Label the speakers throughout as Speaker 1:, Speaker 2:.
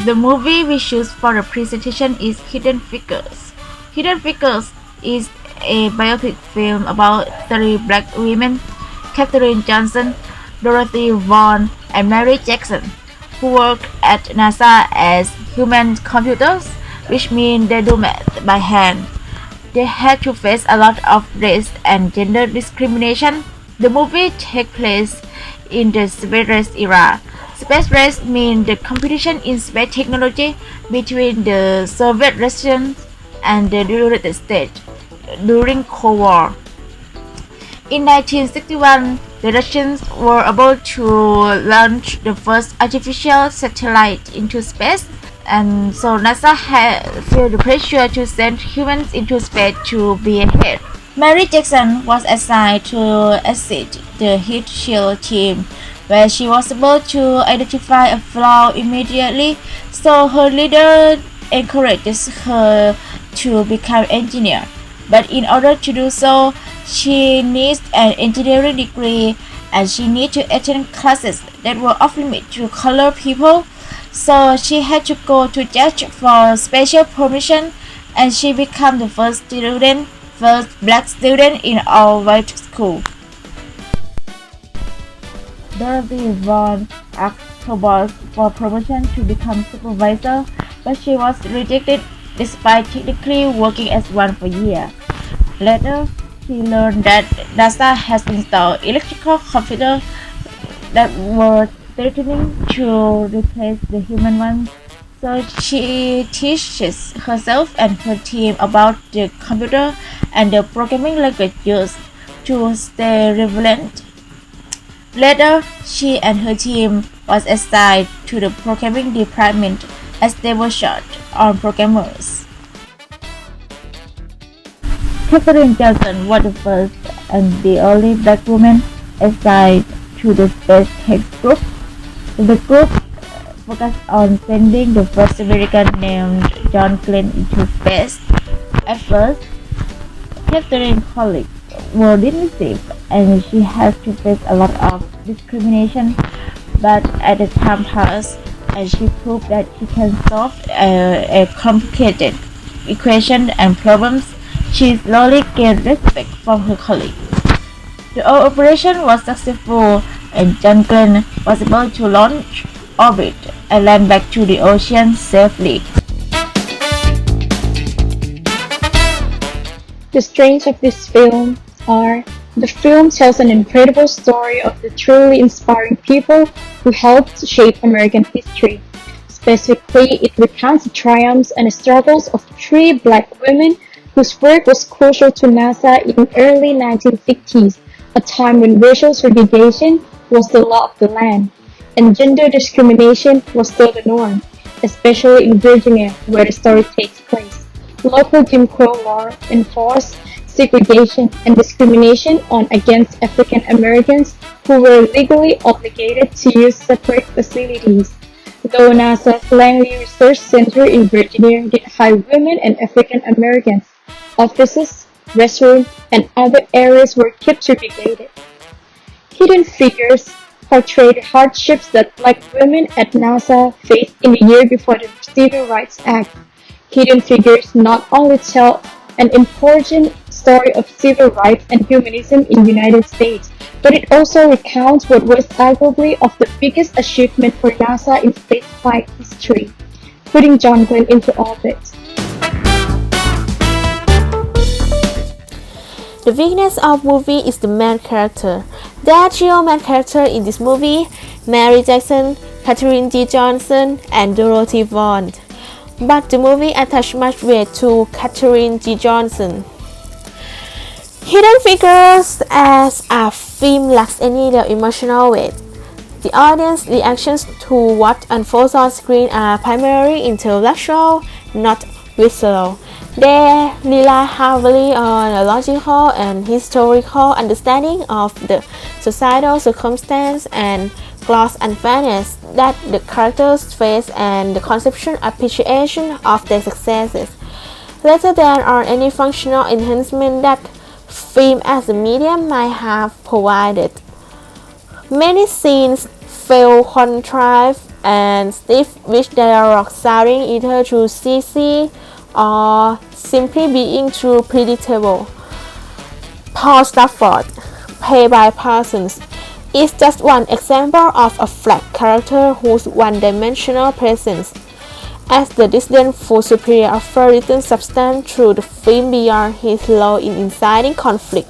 Speaker 1: The movie we choose for the presentation is Hidden Figures. Hidden Figures is a biopic film about three black women, Katherine Johnson, Dorothy Vaughan, and Mary Jackson, who work at NASA as human computers, which means they do math by hand. They had to face a lot of race and gender discrimination. The movie takes place in the space race era. Space race means the competition in space technology between the Soviet Russian and the United States during Cold War. In 1961, the Russians were able to launch the first artificial satellite into space, and so NASA had felt the pressure to send humans into space to be ahead. Mary Jackson was assigned to assist the heat shield team, where she was able to identify a flaw immediately, so her leader encourages her to become an engineer. But in order to do so, she needs an engineering degree and she needs to attend classes that were off limit to colored people, so she had to go to judge for special permission, and she became the first black student in all-white school. Dorothy Vaughan asked her boss for promotion to become supervisor, but she was rejected despite technically working as one for years. Later, she learned that NASA has installed electrical computers that were threatening to replace the human ones, so she teaches herself and her team about the computer and the programming language used to stay relevant. Later, she and her team was assigned to the programming department as they were short on programmers. Katherine Johnson was the first and the only black woman assigned to the Space Tech Group. The group focused on sending the first American named John Glenn into space. At first, Katherine's colleagues were dismissive and she has to face a lot of discrimination, but as the time passed and she proved that she can solve a complicated equation and problems, she slowly gained respect from her colleagues. The operation was successful and John Glenn was able to launch, orbit, and land back to the ocean safely.
Speaker 2: The strengths of this film are: the film tells an incredible story of the truly inspiring people who helped shape American history. Specifically, it recounts the triumphs and the struggles of three black women whose work was crucial to NASA in the early 1950s, a time when racial segregation was the law of the land, and gender discrimination was still the norm, especially in Virginia, where the story takes place. Local Jim Crow law enforced segregation and discrimination on against African Americans who were legally obligated to use separate facilities. Though NASA's Langley Research Center in Virginia did hire women and African Americans, offices, restrooms, and other areas were kept segregated. Hidden Figures portray the hardships that black women at NASA faced in the year before the Civil Rights Act. Hidden Figures not only tell an important story of civil rights and humanism in the United States, but it also recounts what was arguably of the biggest achievement for NASA in spaceflight history, putting John Glenn into orbit.
Speaker 3: The weakness of movie is the main character. There are three main characters in this movie: Mary Jackson, Katherine G. Johnson, and Dorothy Vaughan. But the movie attached much weight to Katherine G. Johnson. Hidden Figures as a film lacks any real emotional weight. The audience reactions to what unfolds on screen are primarily intellectual, not visceral. They rely heavily on a logical and historical understanding of the societal circumstance and class unfairness that the characters face and the conceptual appreciation of their successes, rather than on any functional enhancement that film as a medium might have provided. Many scenes feel contrived and Steve, which dialogue sounding either too cheesy or simply being too predictable. Paul Stafford, played by Parsons, is just one example of a flat character whose one-dimensional presence as the disdainful superior of little substance through the film beyond his role in inciting conflict.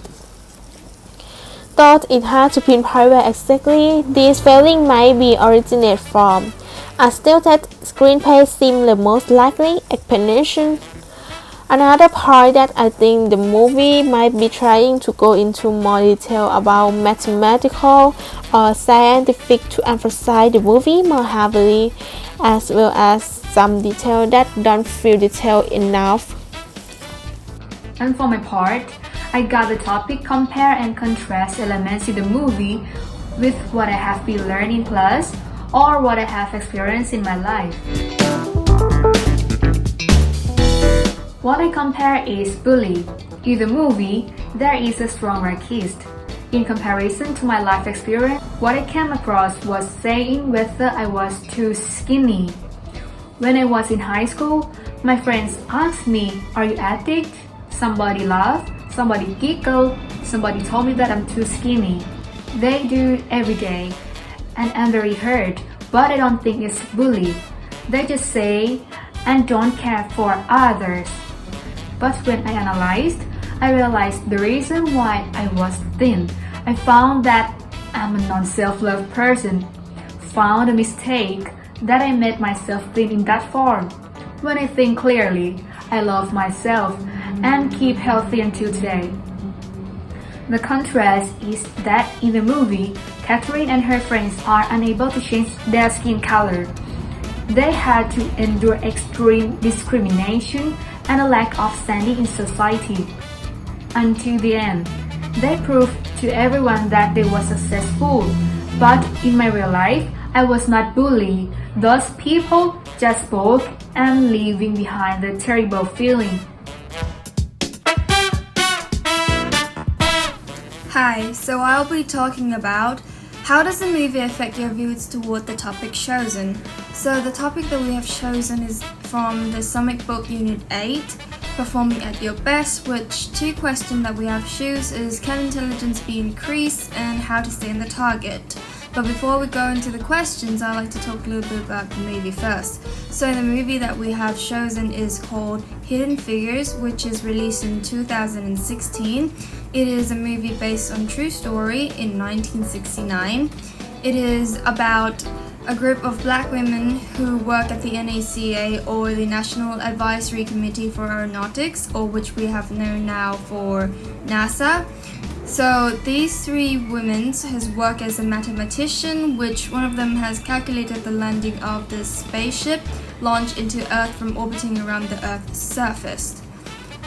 Speaker 3: Though it's hard to pinpoint where exactly these failings might be originate from, I still that screenplay seems the most likely explanation. Another point that I think the movie might be trying to go into more detail about mathematical or scientific to emphasize the movie more heavily, as well as some detail that don't feel detailed enough.
Speaker 4: And for my part, I got the topic compare and contrast elements in the movie with what I have been learning in class or what I have experienced in my life. What I compare is bully. In the movie, there is a strong racist. In comparison to my life experience, what I came across was saying whether I was too skinny. When I was in high school, my friends asked me, "Are you addict?" Somebody laughed, somebody giggled, somebody told me that I'm too skinny. They do it every day, and I'm very hurt, but I don't think it's bully. They just say and don't care for others. But when I analyzed, I realized the reason why I was thin. I found that I'm a non-self-love person. Found a mistake that I made myself thin in that form. When I think clearly, I love myself and keep healthy until today. The contrast is that in the movie, Catherine and her friends are unable to change their skin color. They had to endure extreme discrimination and a lack of standing in society. Until the end, they proved to everyone that they were successful. But in my real life, I was not bullied. Those people just spoke and leaving behind the terrible feeling.
Speaker 5: Hi, so I'll be talking about how does the movie affect your views toward the topic chosen. So the topic that we have chosen is from the Summit Book Unit 8, Performing at Your Best, which two questions that we have choose is can intelligence be increased and how to stay on the target. But before we go into the questions, I'd like to talk a little bit about the movie first. So the movie that we have chosen is called Hidden Figures, which is released in 2016. It is a movie based on true story in 1969. It is about a group of black women who work at the NACA, or the National Advisory Committee for Aeronautics, or which we have known now for NASA. So these three women has worked as a mathematician, which one of them has calculated the landing of the spaceship launched into Earth from orbiting around the Earth's surface.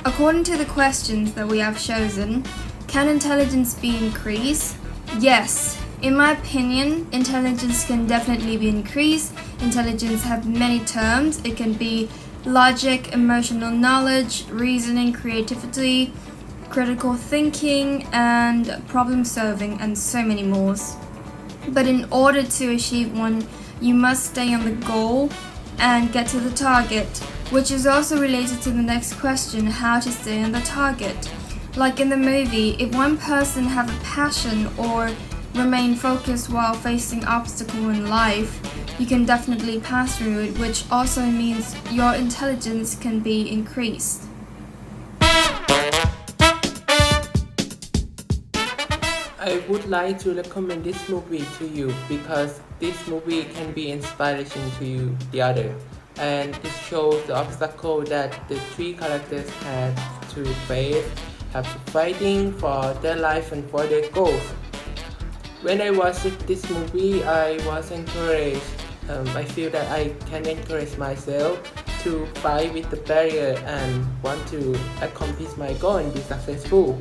Speaker 5: According to the questions that we have chosen, can intelligence be increased? Yes. In my opinion, intelligence can definitely be increased. Intelligence has many terms. It can be logic, emotional knowledge, reasoning, creativity, critical thinking, and problem solving, and so many more. But in order to achieve one, you must stay on the goal and get to the target, which is also related to the next question, how to stay on the target. Like in the movie, if one person have a passion or remain focused while facing obstacle in life, you can definitely pass through it, which also means your intelligence can be increased.
Speaker 6: I would like to recommend this movie to you because this movie can be inspiration to you, the other, and it shows the obstacle that the three characters had to face, have to fighting for their life and for their goals. When I watched this movie, I was encouraged. I feel that I can encourage myself to fight with the barrier and want to accomplish my goal and be successful.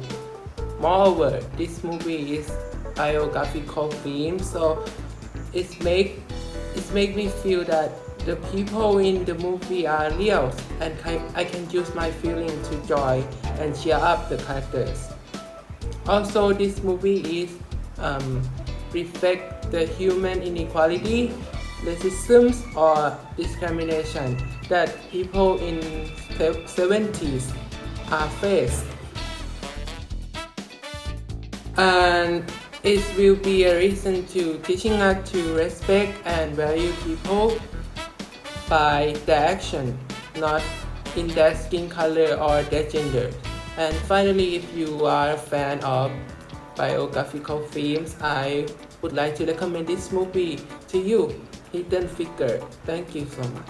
Speaker 6: Moreover, this movie is biographical film, so it make me feel that the people in the movie are real, and I can use my feeling to joy and cheer up the characters. Also, this movie is reflect the human inequality racism or discrimination that people in 70s are faced. And it will be a reason to teaching us to respect and value people by their action, not in their skin color or their gender. And finally, if you are a fan of biographical films, I would like to recommend this movie to you, Hidden Figure. Thank you so much.